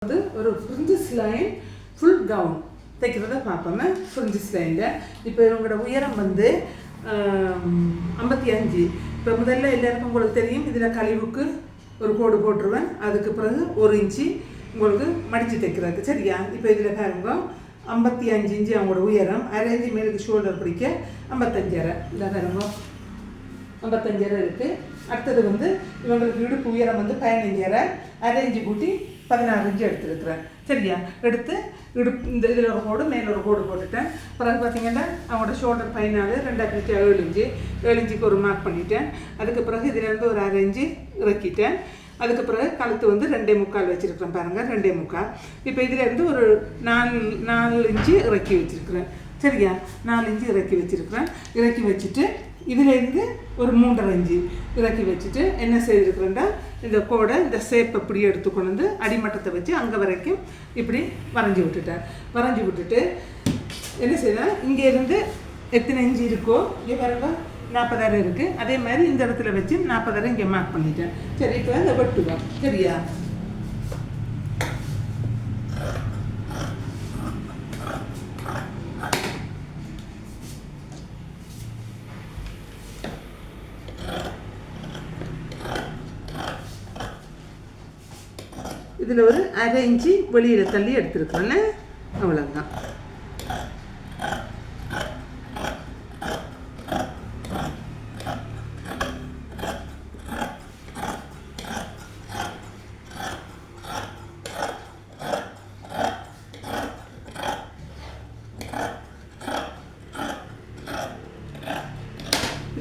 வந்து ஒரு fringes line full gown தைக்கிறத பார்ப்போமே. ஃப்ரிஞ்சஸ் லைனில் இப்போ இவங்களோட உயரம் வந்து 55. இப்போ முதல்ல எல்லாருக்கும் உங்களுக்கு தெரியும், இதில் கழிவுக்கு ஒரு கோடு போட்டுருவேன். அதுக்கு பிறகு 1 இன்ச்சு உங்களுக்கு மடித்து தைக்கிறதுக்கு, சரியா? இப்போ இதில் பாருங்க 55 இன்ச்சு அவங்களோட உயரம், 1/2 இன்ச்சு மேலுக்கு ஷோல்டர் பிடிக்க 55.5. இதில் பாருங்க 55.5 இருக்குது. அடுத்தது வந்து இவங்களுக்கு இடுப்பு உயரம் வந்து 15.5, 1/2 இன்ச்சு கூட்டி 16 இன்ச்சு எடுத்துருக்குறேன், சரியா? எடுத்து இந்த இதில் ஒரு கோடு மேலே ஒரு கோடு போட்டுட்டேன். பிறகு பார்த்தீங்கன்னா அவங்களோட ஷோல்டர் 14, 2 7 இன்ச்சு, 7 இன்ச்சுக்கு ஒரு மார்க் பண்ணிட்டேன். அதுக்கு பிறகு இதிலேருந்து ஒரு 1/2 இன்ச்சு இறக்கிட்டேன். அதுக்கு பிறகு கழுத்து வந்து 2.25 வச்சுருக்கிறேன், பாருங்கள் 2.25. இப்போ இதிலேருந்து ஒரு 4 இன்ச்சு இறக்கி வச்சுருக்கிறேன், சரியா? 4 இன்ச்சு இறக்கி வச்சுருக்கிறேன். இறக்கி வச்சுட்டு இதிலேருந்து ஒரு 3.5 இன்ச்சு இறக்கி வச்சுட்டு என்ன செய்திருக்கிறேன்டா, இந்த கோடை இந்த ஷேப் இப்படி எடுத்துக்கொண்டு வந்து அடிமட்டத்தை வச்சு அங்கே வரைக்கும் இப்படி வரைஞ்சி விட்டுட்டேன். வரைஞ்சி விட்டுட்டு என்ன செய்யலாம், இங்கேருந்து எத்தனை இன்ச்சு இருக்கோ இங்கே பாருங்க 40 இருக்குது. அதே மாதிரி இந்த இடத்துல வச்சு 40 இங்கே மார்க் பண்ணிட்டேன். சரி, இப்போ அதை வெட்டுவோம், சரியா? இதில் ஒரு 1/2 இன்ச்சு வெளியில் தள்ளி எடுத்துருக்கோன்னு, அவ்வளோதான்.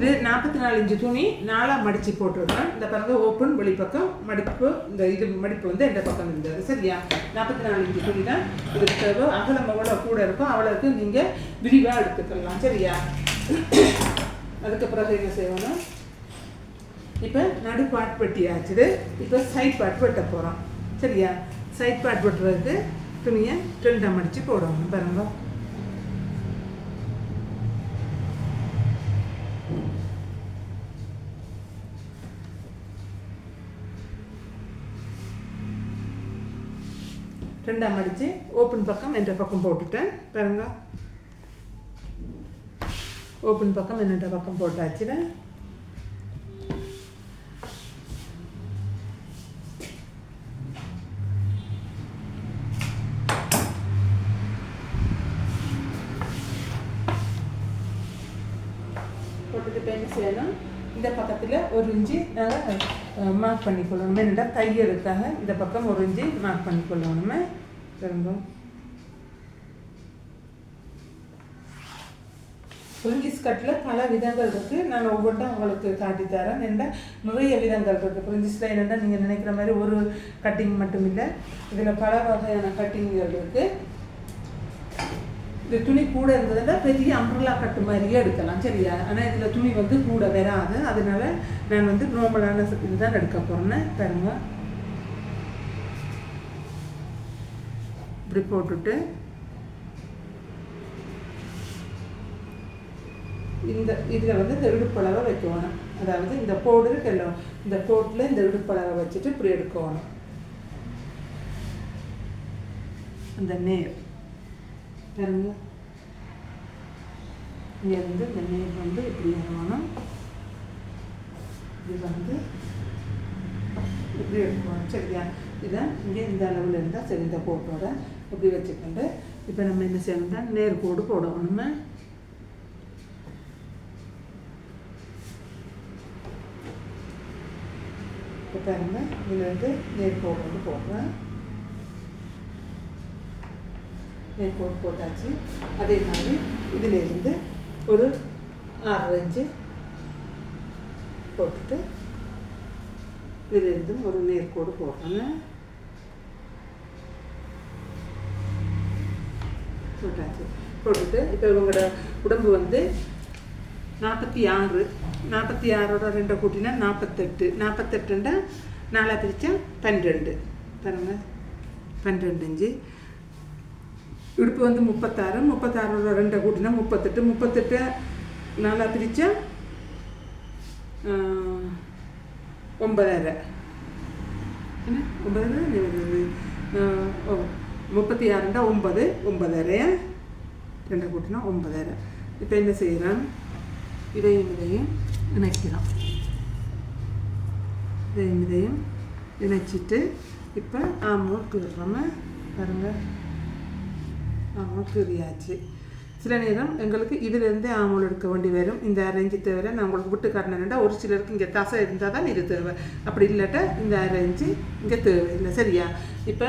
இது 44 இன்ச்சு துணி 4ஆக மடித்து போட்டுருவேன். இந்த பிறகு ஓப்பன் வெளிப்பக்கம் மடிப்பு, இந்த இது மடிப்பு வந்து எந்த பக்கம் இருந்தது, சரியா? 44 இன்ச்சு துணி தான் இதுக்கு தேவை. அகலம் எவ்வளோ கூட இருக்கும் அவ்வளோக்கு நீங்கள் விரிவாக எடுத்துக்கலாம், சரியா? அதுக்கு பிறகு என்ன செய்யணும், இப்போ நடு பாட் வெட்டி ஆச்சுது. இப்போ சைட் பாட் வெட்ட போகிறோம், சரியா? சைட் பாட் வெட்டுறதுக்கு துணியை 2ஆக மடித்து போடணும், பாருங்க. ரெண்டாக மடித்து ஓப்பன் பக்கம் என்ற பக்கம் போட்டுட்டேன், பாருங்க. ஓப்பன் பக்கம் என்னென்ற பக்கம் போட்டாச்சு. போட்டுட்டு இப்போ என்ன செய்யணும், இந்த பக்கத்தில் 1 இன்ச்சு நாங்கள் மார்க் பண்ணிக்கொள்ளணும். என்னென்னா தையலுக்காக இந்த பக்கம் 1 இன்ச்சு மார்க் பண்ணிக்கொள்ளணுமே, பாருங்க. பிரிஞ்சிஸ் கட்டில் பல விதங்கள் இருக்குது. நான் ஒவ்வொன்றும் உங்களுக்கு காட்டித்தரேன். என்ன நிறைய விதங்கள் இருக்குது பிரிஞ்சிஸில். என்னென்னா நீங்கள் நினைக்கிற மாதிரி ஒரு கட்டிங் மட்டும் இல்லை, இதில் பல வகையான கட்டிங்கள் இருக்குது. இந்த துணி கூட இருந்ததுன்னா பெரிய அம்ப்ரல்லா கட்டு மாதிரியே எடுக்கலாம், சரியா? ஆனால் இதில் துணி வந்து கூட வராது. அதனால நான் வந்து நார்மலான இதுதான் எடுக்க போகிறேன்னு, பாருங்க. இப்படி போட்டுட்டு இந்த இதில் வந்து இந்த இடுப்பளவை வைக்கணும். அதாவது இந்த கோடு இருக்குல்ல, இந்த கோட்டில் இந்த இடுப்பளவை வச்சுட்டு இப்படி எடுக்கணும். அந்த நேர் பாருங்க, இங்கேருந்து இந்த நேர் வந்து இப்படி வரணும். இது வந்து இப்படி எடுக்கணும், சரியா? இதான் இங்கே இந்த அளவில் இருந்தால் சரி. இந்த கோட்டோட இப்படி வச்சுக்கிண்டு இப்போ நம்ம என்ன செய்யணும்னா நேர் கோடு போடணுமே. இப்போ பாருங்க, இதுலேருந்து நேர் கோடு வந்து போடுறேன். நேர் கோடு போட்டாச்சு. அதே மாதிரி இதிலேருந்து ஒரு 6 இன்ச்சு போட்டுட்டு இதிலேருந்து ஒரு நேர்கோடு போடுறேன், போட்டாச்சு. போட்டுட்டு இப்போ இவங்களோட உடம்பு வந்து 46, 46ஓட 2 கூட்டினா 48, 48ண்டா 4 பிரித்தா 12, பாருங்க 12 இன்ச்சு. இடுப்பு வந்து 36, 36ஓட 2 கூட்டினா 38, 38 4 பிரித்தா 9.5. என்ன 9 36 9 9.5 2 கூட்டினா 9.5. இப்போ என்ன செய்கிறோம், இதையும் இணைக்கிறோம். இதையும் இணைச்சிட்டு இப்போ ஆமூல் கீறுறோம். பாருங்கள், ஆமூல் கீறியாச்சு. சில நேரம் எங்களுக்கு இதிலேருந்தே ஆமூல் எடுக்க வேண்டி வரும். இந்த அரேஞ்சு தேவை நான் உங்களுக்கு விட்டு காட்டினேன்டா. ஒரு சிலருக்கு இங்கே தசை இருந்தால் தான் இது தேவை, அப்படி இல்லாட்டா இந்த அரேஞ்சு இங்கே தேவை இல்லை. சரியா? இப்போ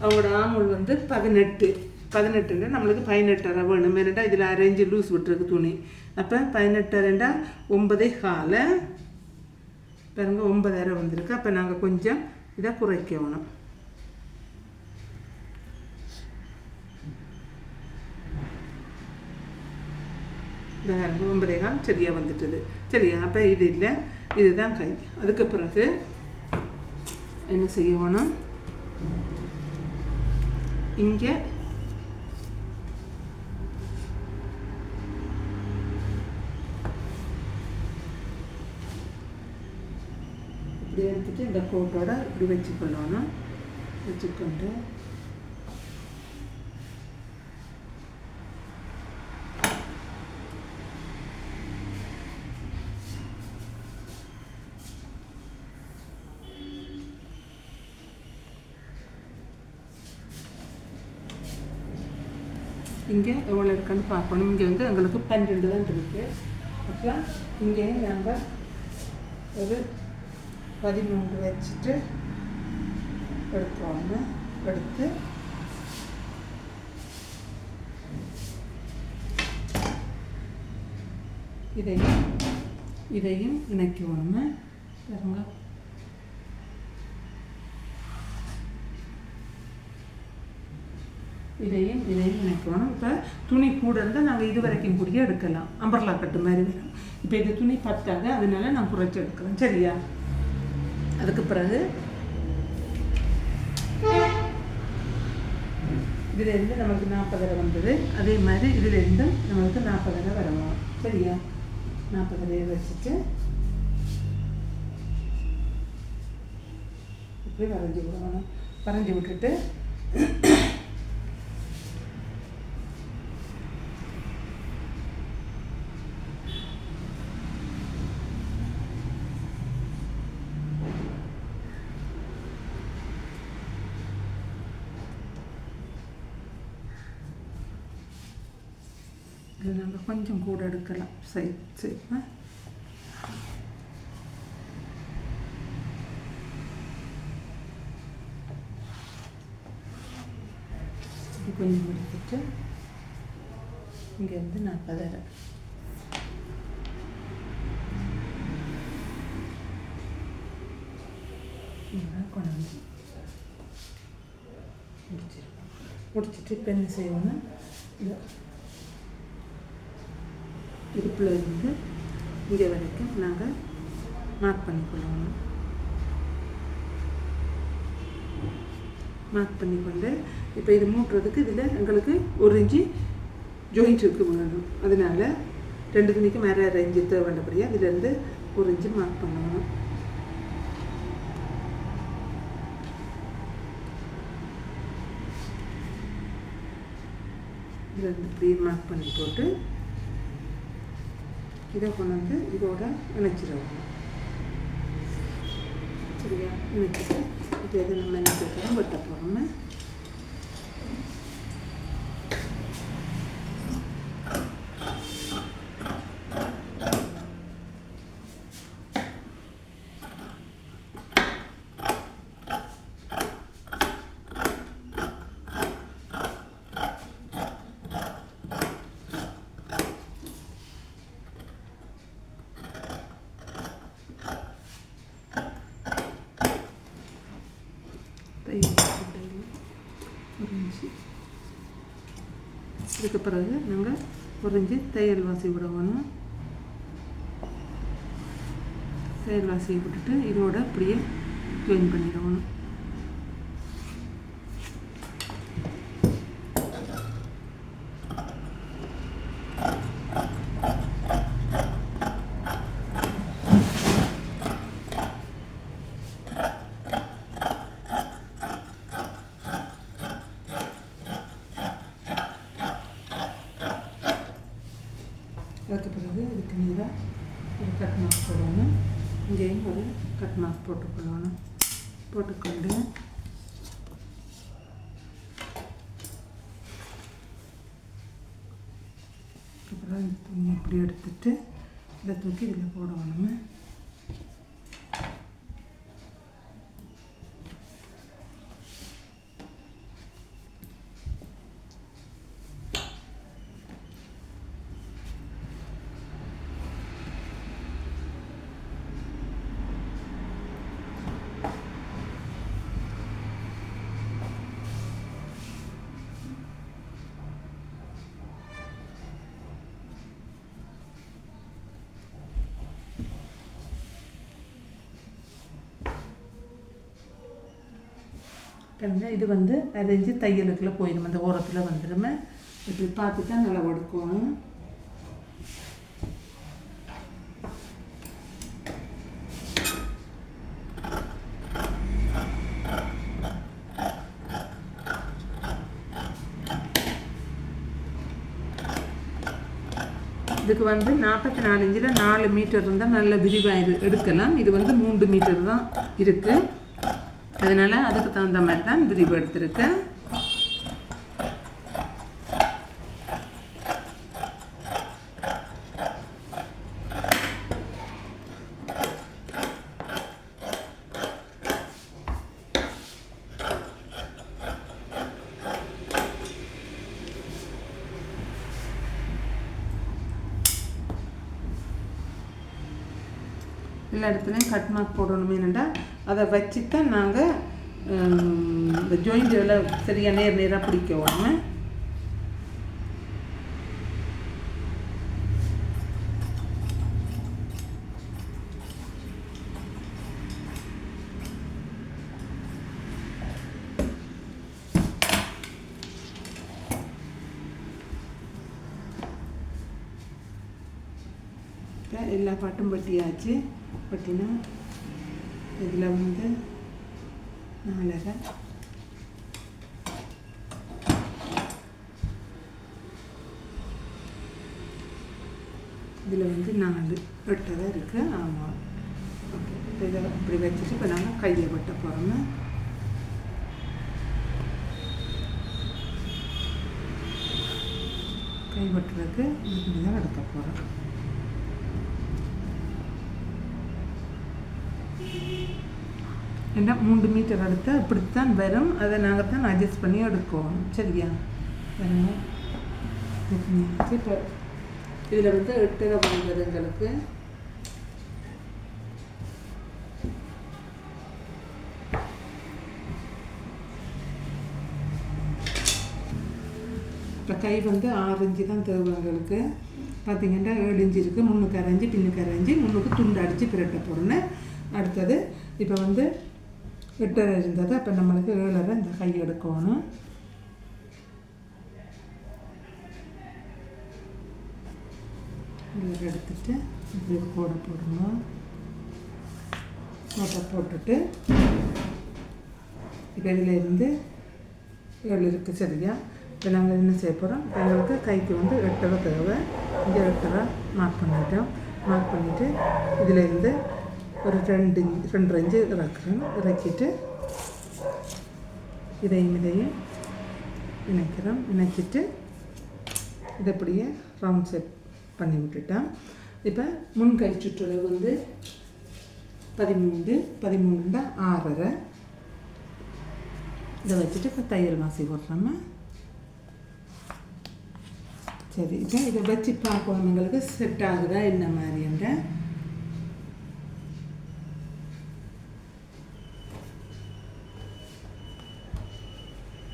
அவங்களோட ஆமூல் 18 நம்மளுக்கு 18.5 வேணும். ஏன்னாண்டா இதில் அரேஞ்சு லூஸ் விட்டுருக்கு துணி. அப்போ 18.5 9.25 பாருங்க 9.5 வந்திருக்கு. அப்போ நாங்கள் கொஞ்சம் இதை குறைக்கணும். இந்த 9.25 சரியாக வந்துட்டுது. சரியா? அப்போ இது இல்லை, இதுதான் கை. அதுக்கு பிறகு என்ன செய்யணும், இங்கே இப்படி எடுத்துட்டு இந்த கோட்டோட இப்படி வச்சுக்கொள்ளணும். வச்சுக்கொண்டு இங்கே எவ்வளோ இருக்குன்னு பார்க்கணும். இங்கே எங்களுக்கு 12 தான் இருக்குது. அப்போ இங்கே நாங்கள் ஒரு 13 வச்சுட்டு எடுத்துவோம். எடுத்து இதையும் இணைக்குவோம். பாருங்க, இதையும் இணைக்கணும். இப்போ துணி கூட இருந்தால் நாங்கள் இது வரைக்கும் கூடிய எடுக்கலாம். அம்பர்லா கட்டு மாதிரி வரும். இப்போ இது துணி பத்தாது, அதனால நான் குறைச்சி எடுக்கிறேன். சரியா? அதுக்கு பிறகு இதுலேருந்து நமக்கு 40 வந்தது. அதே மாதிரி இதுலேருந்து நமக்கு 40 வரணும். சரியா? 40 வச்சுட்டு இப்படி வரைஞ்சி விடணும். வரைஞ்சி விட்டுட்டு இது நாங்கள் கொஞ்சம் கூட எடுக்கலாம். சரி சரி. இது கொஞ்சம் எடுத்துட்டு இங்கேருந்து 40 கொண்டு வந்து முடிச்சுட்டு இப்போ என்ன செய்வோம்னா இடுப்பில் இருந்து இங்கே வரைக்கும் நாங்கள் மார்க் பண்ணிக்கொள்ளணும். மார்க் பண்ணிக்கொண்டு இப்போ இது மூட்டுறதுக்கு இதில் எங்களுக்கு 1 இன்ச்சு ஜாயிண்ட் இருக்கு வேணும். அதனால் 2 துணிக்கு மேலே 1 இன்ச்சு தேவைப்படியாக இதிலேருந்து 1 இன்ச்சு மார்க் பண்ணணும். இதிலேருந்து இப்படி மார்க் பண்ணி போட்டு இதை கொண்டு வந்து இதோட இணைச்சிடுவோம். சரியா? இணைச்சிட்டு இப்போ எது நம்ம என்ன செய்யறோம், வெட்ட போகிறோம். இதுக்கு பிறகு நாங்கள் 1 இன்ச்சு தையல் வாசி விடணும். தையல் வாசியை விட்டுட்டு இதோட அப்படியே ஜாயின் பண்ணிடணும். அதுக்கு பிறகு இதுக்கு நேராக ஒரு கட் மார்க் போடணும். இங்கேயும் ஒரு கட் மார்க் போட்டுக்கொள்ளணும். போட்டுக்கொண்டு அப்புறம் இந்த துணி இப்படி எடுத்துட்டு இதை தூக்கி இதில் போடணும். இது வந்து அரைஞ்சி தையலுக்குள்ளே போயிடும். அந்த ஓரத்தில் வந்துடுமே. இப்படி பார்த்து தான் நல்லா ஒடுக்கணும். இதுக்கு வந்து 44 இன்ச்சில் 4 மீட்டர் இருந்தால் நல்ல விரிவாக எடுக்கலாம். இது வந்து 3 மீட்டர் தான் இருக்குது. அதனால் அதுக்கு தகுந்த மாதிரி தான் விரிவு எடுத்திருக்கேன். எல்லா இடத்துலையும் கட் மார்க் போடணுமே. என்னென்னா அதை வச்சு தான் நாங்கள் இந்த ஜாயிண்ட்டில் சரியாக நேராக பிடிக்கணும். எல்லா பாட்டும் பட்டியாச்சு. பட்டினா இதில் வந்து 4.5 இதில் வந்து 4 வெட்டதை இருக்குது. ஆமாம், ஓகே. இப்போ இதை இப்படி வச்சுட்டு இப்போ நாங்கள் கையில் வெட்ட போகிறோம். கை வெட்டுறதுக்கு இப்படி தான் எடுக்க போகிறோம். ஏன்னா 3 மீட்டர் எடுத்து இப்படித்தான் வரும். அதை நாங்கள் தான் அட்ஜஸ்ட் பண்ணி எடுக்கணும். சரியா? இப்போ இதில் வந்து 8 வாங்குறது எங்களுக்கு. இப்போ கை வந்து 6 இன்ச்சு தான் தேவை எங்களுக்கு. பார்த்திங்கன்னா 7 இன்ச்சு இருக்குது. முன்னுக்கு அரைஞ்சி பின்னுக்கு அரைஞ்சி முன்னுக்கு துண்டு அடித்து பிரட்ட போடணும். அடுத்தது இப்போ வந்து 8.5 இருந்தது. அப்போ நம்மளுக்கு 7.5 இந்த கை எடுக்கணும். இதில் எடுத்துட்டு இப்படி கோடை போடணும். கோட்டை போட்டுட்டு இப்போ இதில் இருந்து 7 இருக்குது. சரியா? இப்போ நாங்கள் என்ன செய்ய போகிறோம்? எங்களுக்கு கைக்கு வந்து 8.5 தேவை. இங்கே 8.5 மார்க் பண்ணிட்டோம். மார்க் பண்ணிவிட்டு இதில் இருந்து ஒரு 2 இன்ச்சு இறக்குறோம். இறக்கிட்டு இதையும் இணைக்கிறோம். இணைச்சிட்டு இதை அப்படியே ரவுண்ட் ஷேப் பண்ணி விட்டுட்டோம். இப்போ முன்கை சுற்றளவு வந்து 13 6.5. இதை வச்சுட்டு இப்போ தையல் வாசி போடுறோம். சரி, இப்போ இதை வச்சு பார்க்கணும் எங்களுக்கு செட் ஆகுதா என்ன மாதிரின்ற.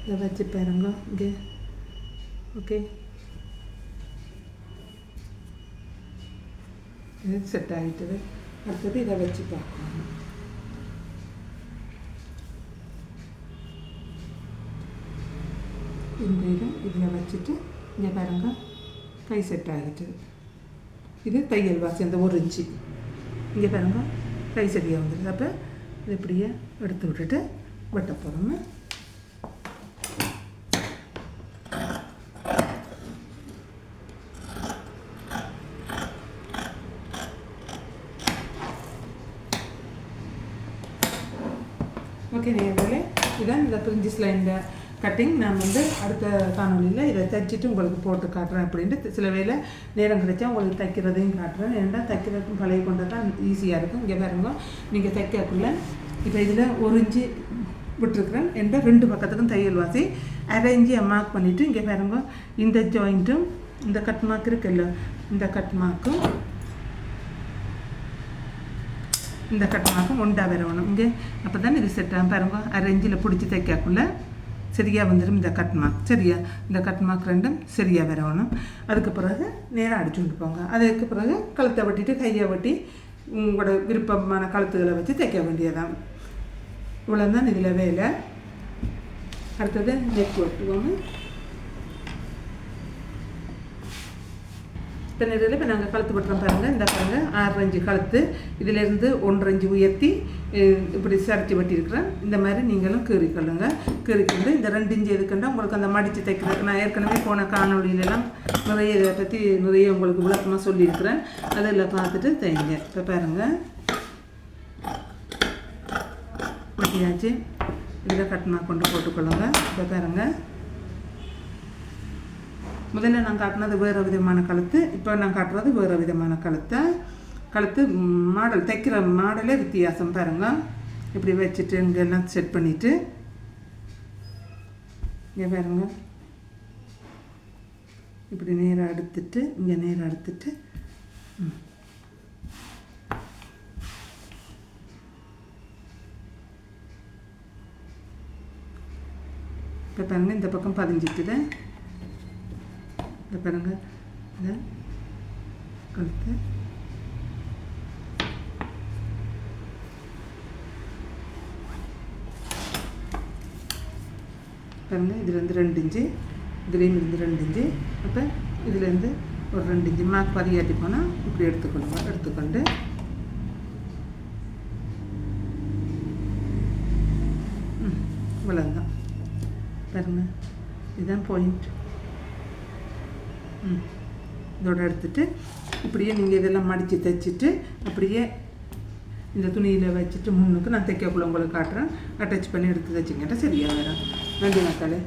இதை வச்சு பாருங்க இங்கே. ஓகே, இது செட் ஆகிட்டுது. அடுத்தது இதை வச்சு பார்க்கணும். இந்த இதில் வச்சுட்டு இங்கே பாருங்க கை செட் ஆகிட்டு. இது தையல் வாசி அந்த 1 இன்ச்சு. இங்கே பாருங்க கை சரியாக வந்துடுது. அப்போ இது இப்படியே எடுத்து விட்டுட்டு வெட்ட போகிறோம். ஓகே நேர்களே, இதான் இந்த பிரிஞ்சு ஸ்லைன் கட்டிங். நான் வந்து அடுத்த காணொலியில் இதை தைச்சிட்டு உங்களுக்கு போட்டு காட்டுறேன். அப்படின்ட்டு சில வேளை நேரம் கிடைச்சா உங்களுக்கு தைக்கிறதையும் காட்டுறேன். ஏன்னா தைக்கிறதுக்கும் பழைய கொண்டு தான் ஈஸியாக இருக்கும். இங்கே பாருங்க, நீங்கள் தைக்கக்குள்ள இப்போ இதில் 1 இன்ச்சு விட்டுருக்குறேன். என்ற 2 பக்கத்துக்கும் தையல் வாசி 1/2 இன்ச்சு மார்க் பண்ணிவிட்டு இங்கே பாருங்க, இந்த ஜாயிண்ட்டும் இந்த கட் மார்க் இருக்குல்ல, இந்த கட் மார்க்கும் இந்த கட் மார்க்கும் ஒன்றா வரணும் இங்கே. அப்போ தான் இது செட் ஆகும். பாருங்க, 1/2 இன்ச்சில் பிடிச்சி தைக்கக்குள்ள சரியாக வந்துடும் இந்த கட் மார்க். சரியா, இந்த கட் மார்க் 2ம் சரியாக வரணும். அதுக்கு பிறகு நேராக அடிச்சுட்டு போங்க. அதுக்கு பிறகு கழுத்தை வெட்டிட்டு கையை வெட்டி உங்களோட விருப்பமான கழுத்துக்களை வச்சு தைக்க வேண்டியதான். இவ்வளோ தான் இதில் வேலை. அடுத்தது நெக் வெட்டுவோம். இப்போ நிறைய இப்போ நாங்கள் கழுத்து வெட்டுறோம் பாருங்கள். இந்த பாருங்கள் 6 இன்ச்சு கழுத்து, இதிலேருந்து 1 இன்ச்சு உயர்த்தி இப்படி சரிச்சு வெட்டியிருக்கிறேன். இந்த மாதிரி நீங்களும் கீறிக்கொள்ளுங்க. கீறிக்கொண்டு இந்த 2 இன்ச்சு எதுக்குண்டா உங்களுக்கு அந்த மடித்து தைக்கிறதுக்கு நான் ஏற்கனவே போன காணொலியிலலாம் நிறைய இதை பற்றி நிறைய உங்களுக்கு விளக்கமாக சொல்லியிருக்கிறேன். அதில் பார்த்துட்டு தைங்க. இப்போ பாருங்கள், வெட்டியாச்சு. இதில் கட்டினா கொண்டு போட்டுக்கொள்ளுங்க. இப்போ பாருங்கள், முதல்ல நான் காட்டினது வேறு விதமான கழுத்து, இப்போ நான் காட்டுறது வேறு விதமான கழுத்து மாடல் தைக்கிற மாடலே வித்தியாசம். பாருங்கள், இப்படி வச்சுட்டு இங்கெல்லாம் செட் பண்ணிவிட்டு இங்கே பாருங்கள், இப்படி நேராக எடுத்துட்டு இங்கே நேராக எடுத்துட்டு இப்போ பாருங்கள், இந்த பக்கம் பதிஞ்சிட்டுது. பாருங்க, இந்த கழுத்து பாருங்கள், இதுலேருந்து 2 இன்ச்சு, இதுலேயும் இருந்து 2 இன்ச்சு. அப்போ இதுலேருந்து ஒரு 2 இன்ச்சு மார்க் பதியாட்டி போனால் இப்படி எடுத்துக்கொண்டு இவ்வளோதான். பாருங்கள், இதுதான் பாயிண்ட். இதோட எடுத்துட்டு இப்படியே நீங்கள் இதெல்லாம் மடித்து தைச்சிட்டு அப்படியே இந்த துணியில் வச்சுட்டு முன்னுக்கு நான் தைக்கக்குள்ள உங்களுக்கு காட்டுறேன். அட்டாச் பண்ணி எடுத்து தைச்சிங்கிட்ட சரியாக வரும். நன்றி மக்களே.